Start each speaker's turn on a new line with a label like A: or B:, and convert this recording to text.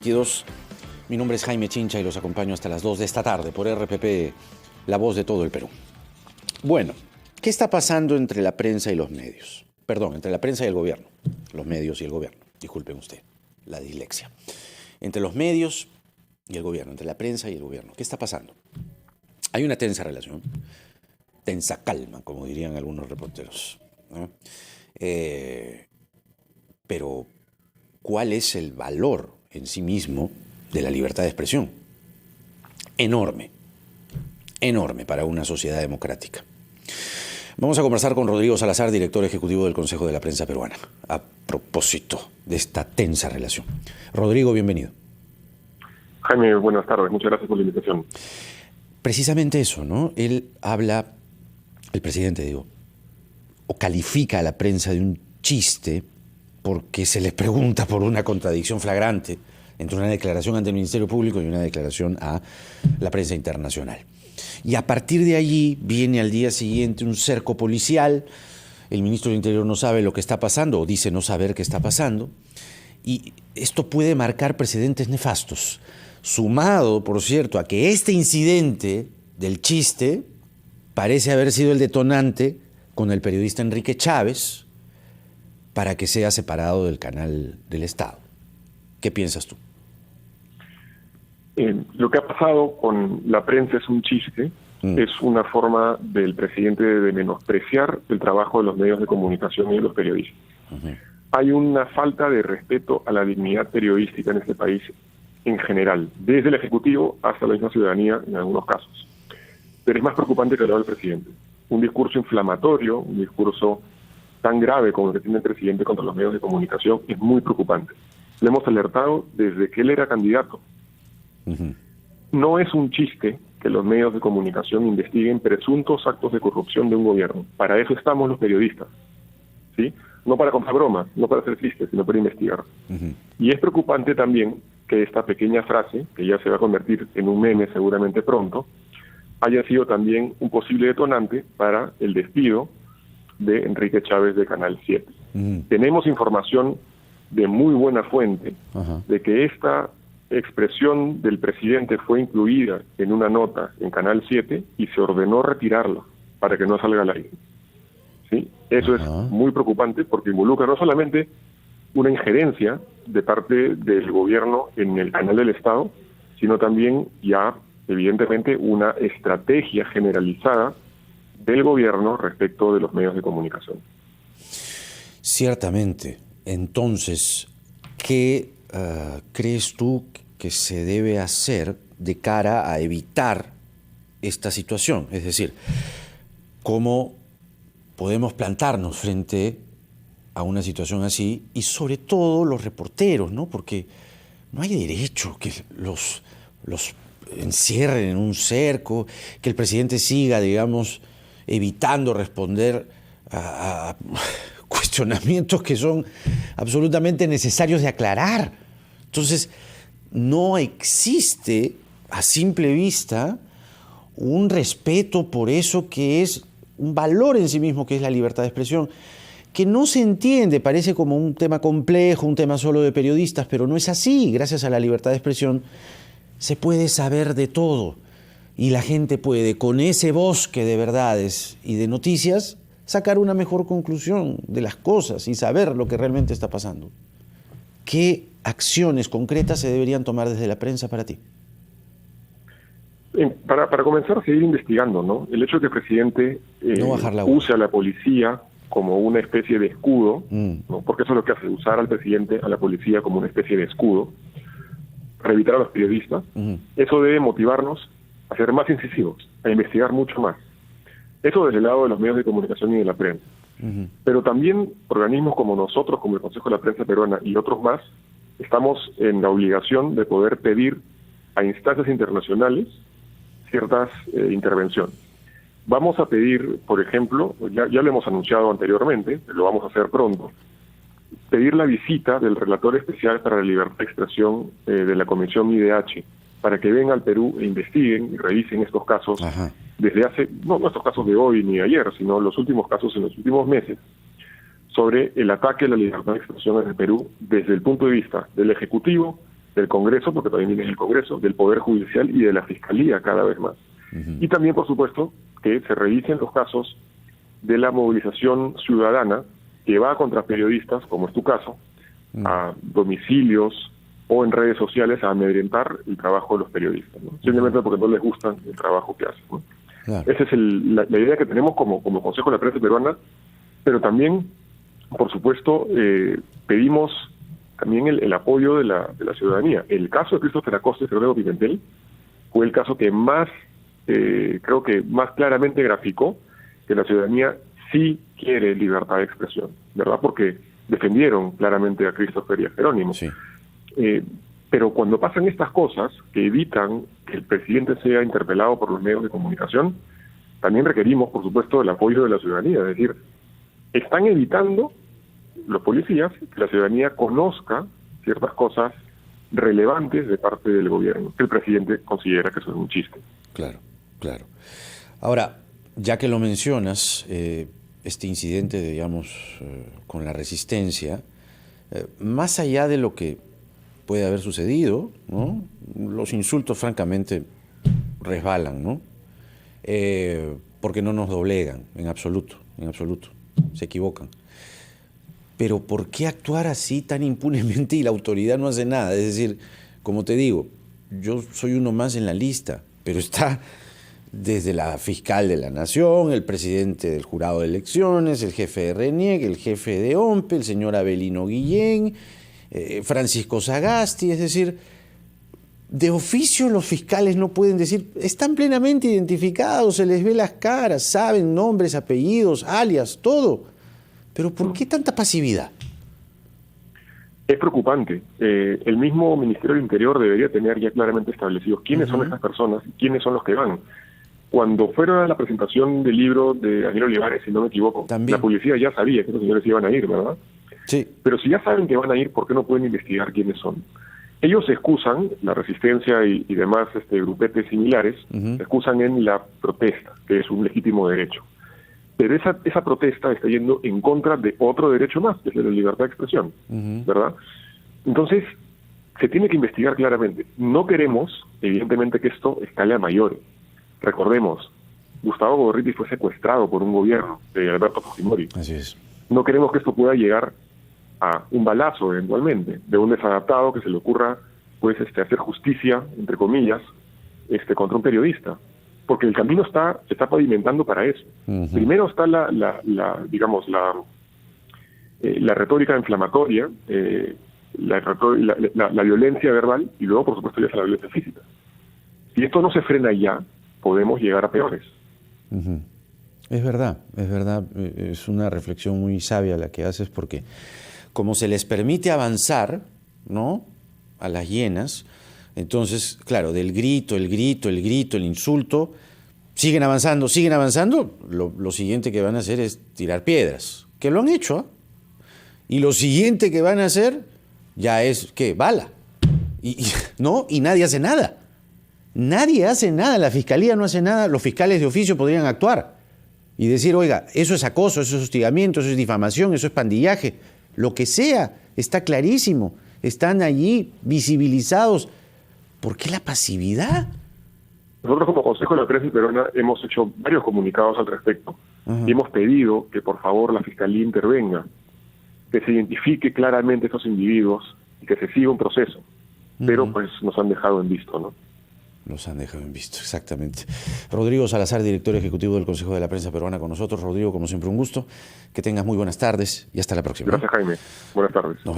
A: 22. Mi nombre es Jaime Chincha y los acompaño hasta las 2 de esta tarde por RPP, la voz de todo el Perú. Bueno, ¿qué está pasando entre la prensa y los medios? Perdón, entre la prensa y el gobierno. Los medios y el gobierno. Disculpen usted, la dislexia. Entre los medios y el gobierno, entre la prensa y el gobierno. ¿Qué está pasando? Hay una tensa relación, tensa calma, como dirían algunos reporteros, ¿no? Pero, ¿cuál es el valor en sí mismo de la libertad de expresión? Enorme, enorme para una sociedad democrática. Vamos a conversar con Rodrigo Salazar, director ejecutivo del Consejo de la Prensa Peruana, a propósito de esta tensa relación. Rodrigo, bienvenido.
B: Jaime, buenas tardes. Muchas gracias por la invitación.
A: Precisamente eso, ¿no? Él habla, el presidente, digo, o califica a la prensa de un chiste porque se les pregunta por una contradicción flagrante entre una declaración ante el Ministerio Público y una declaración a la prensa internacional. Y a partir de allí viene al día siguiente un cerco policial, el ministro del Interior no sabe lo que está pasando o dice no saber qué está pasando, y esto puede marcar precedentes nefastos, sumado, por cierto, a que este incidente del chiste parece haber sido el detonante con el periodista Enrique Chávez para que sea separado del canal del Estado. ¿Qué piensas tú?
B: Lo que ha pasado con la prensa es un chiste, es una forma del presidente de menospreciar el trabajo de los medios de comunicación y de los periodistas. Hay una falta de respeto a la dignidad periodística en este país en general, desde el Ejecutivo hasta la misma ciudadanía en algunos casos. Pero es más preocupante que lo del presidente. Un discurso inflamatorio, un discurso tan grave como el que tiene el presidente contra los medios de comunicación es muy preocupante. Le hemos alertado desde que él era candidato. No es un chiste que los medios de comunicación investiguen presuntos actos de corrupción de un gobierno. Para eso estamos los periodistas, ¿sí? No para contar bromas, no para hacer chistes, sino para investigar. Y es preocupante también que esta pequeña frase, que ya se va a convertir en un meme seguramente pronto, haya sido también un posible detonante para el despido de Enrique Chávez de Canal 7. Tenemos información de muy buena fuente de que esta expresión del presidente fue incluida en una nota en Canal 7 y se ordenó retirarla para que no salga al aire. ¿Sí? Eso es muy preocupante porque involucra no solamente una injerencia de parte del gobierno en el canal del Estado, sino también ya, evidentemente, una estrategia generalizada del gobierno respecto de los medios de comunicación.
A: Ciertamente. Entonces, ¿qué crees tú que se debe hacer de cara a evitar esta situación? Es decir, ¿cómo podemos plantarnos frente a una situación así? Y sobre todo los reporteros, ¿no? Porque no hay derecho que los encierren en un cerco, que el presidente siga, digamos, evitando responder a cuestionamientos que son absolutamente necesarios de aclarar. Entonces, no existe a simple vista un respeto por eso que es un valor en sí mismo, que es la libertad de expresión, que no se entiende, parece como un tema complejo, un tema solo de periodistas, pero no es así. Gracias a la libertad de expresión se puede saber de todo y la gente puede, con ese bosque de verdades y de noticias, sacar una mejor conclusión de las cosas y saber lo que realmente está pasando. ¿Qué acciones concretas se deberían tomar desde la prensa para ti?
B: Para comenzar a seguir investigando, ¿no? El hecho de que el presidente use a la policía como una especie de escudo, ¿no? Porque eso es lo que hace, usar al presidente, a la policía como una especie de escudo, para evitar a los periodistas, eso debe motivarnos a ser más incisivos, a investigar mucho más. Eso desde el lado de los medios de comunicación y de la prensa. Pero también organismos como nosotros, como el Consejo de la Prensa Peruana y otros más, estamos en la obligación de poder pedir a instancias internacionales ciertas intervenciones. Vamos a pedir, por ejemplo, ya lo hemos anunciado anteriormente, lo vamos a hacer pronto, pedir la visita del relator especial para la libertad de expresión de la Comisión IDH, para que vengan al Perú e investiguen y revisen estos casos desde hace, no estos casos de hoy ni de ayer, sino los últimos casos en los últimos meses, sobre el ataque a la libertad de expresión en el Perú desde el punto de vista del Ejecutivo, del Congreso, porque también viene el Congreso, del Poder Judicial y de la Fiscalía cada vez más. Y también, por supuesto, que se revisen los casos de la movilización ciudadana que va contra periodistas, como es tu caso, a domicilios o en redes sociales a amedrentar el trabajo de los periodistas, ¿no? Simplemente porque no les gusta el trabajo que hacen, ¿no? Claro. Esa es la idea que tenemos como Consejo de la Prensa Peruana, pero también, por supuesto, pedimos también el apoyo de la ciudadanía. El caso de Christopher Acosta y Fernando Pimentel fue el caso que más, creo que más claramente graficó que la ciudadanía sí quiere libertad de expresión, ¿verdad? Porque defendieron claramente a Christopher y a Jerónimo. Sí. Pero cuando pasan estas cosas que evitan que el presidente sea interpelado por los medios de comunicación, también requerimos, por supuesto, el apoyo de la ciudadanía. Es decir, están evitando los policías que la ciudadanía conozca ciertas cosas relevantes de parte del gobierno, que el presidente considera que eso es un chiste.
A: Claro, claro. Ahora, ya que lo mencionas, este incidente, digamos, con la resistencia, más allá de lo que puede haber sucedido, ¿no? Los insultos francamente resbalan, ¿no? Porque no nos doblegan en absoluto, se equivocan. Pero ¿por qué actuar así tan impunemente y la autoridad no hace nada? Es decir, como te digo, yo soy uno más en la lista, pero está desde la fiscal de la Nación, el presidente del jurado de elecciones, el jefe de RENIEC, el jefe de OMPE, el señor Abelino Guillén, Francisco Sagasti. Es decir, de oficio los fiscales no pueden decir, están plenamente identificados, se les ve las caras, saben nombres, apellidos, alias, todo. Pero ¿por qué tanta pasividad?
B: Es preocupante. El mismo Ministerio del Interior debería tener ya claramente establecidos quiénes son estas personas y quiénes son los que van. Cuando fueron a la presentación del libro de Daniel Olivares, si no me equivoco, también la policía ya sabía que esos señores iban a ir, ¿verdad? Sí. Pero si ya saben que van a ir, ¿por qué no pueden investigar quiénes son? Ellos se excusan, la resistencia y demás grupetes similares, se excusan en la protesta, que es un legítimo derecho. Pero esa protesta está yendo en contra de otro derecho más, que es el de la libertad de expresión, ¿verdad? Entonces, se tiene que investigar claramente. No queremos, evidentemente, que esto escale a mayores. Recordemos, Gustavo Gorriti fue secuestrado por un gobierno de Alberto Fujimori. Así es. No queremos que esto pueda llegar a un balazo eventualmente, de un desadaptado que se le ocurra pues hacer justicia, entre comillas, contra un periodista. Porque el camino se está pavimentando para eso. Primero está la retórica inflamatoria, la violencia verbal, y luego, por supuesto, ya está la violencia física. Si esto no se frena ya, podemos llegar a peores.
A: Es verdad, es una reflexión muy sabia la que haces, porque como se les permite avanzar, ¿no?, a las hienas, entonces, claro, del grito, el insulto, siguen avanzando, lo siguiente que van a hacer es tirar piedras, que lo han hecho, ¿eh? Y lo siguiente que van a hacer ya es, ¿qué? Bala. ¿No? Y nadie hace nada. Nadie hace nada, la fiscalía no hace nada, los fiscales de oficio podrían actuar y decir, oiga, eso es acoso, eso es hostigamiento, eso es difamación, eso es pandillaje, lo que sea, está clarísimo, están allí visibilizados. ¿Por qué la pasividad?
B: Nosotros como Consejo de la Prensa Peruana hemos hecho varios comunicados al respecto y hemos pedido que por favor la Fiscalía intervenga, que se identifique claramente estos individuos y que se siga un proceso, pero pues nos han dejado en visto, ¿no?
A: Nos han dejado en visto, exactamente. Rodrigo Salazar, director ejecutivo del Consejo de la Prensa Peruana, con nosotros. Rodrigo, como siempre, un gusto. Que tengas muy buenas tardes y hasta la próxima.
B: Gracias, Jaime. Buenas tardes.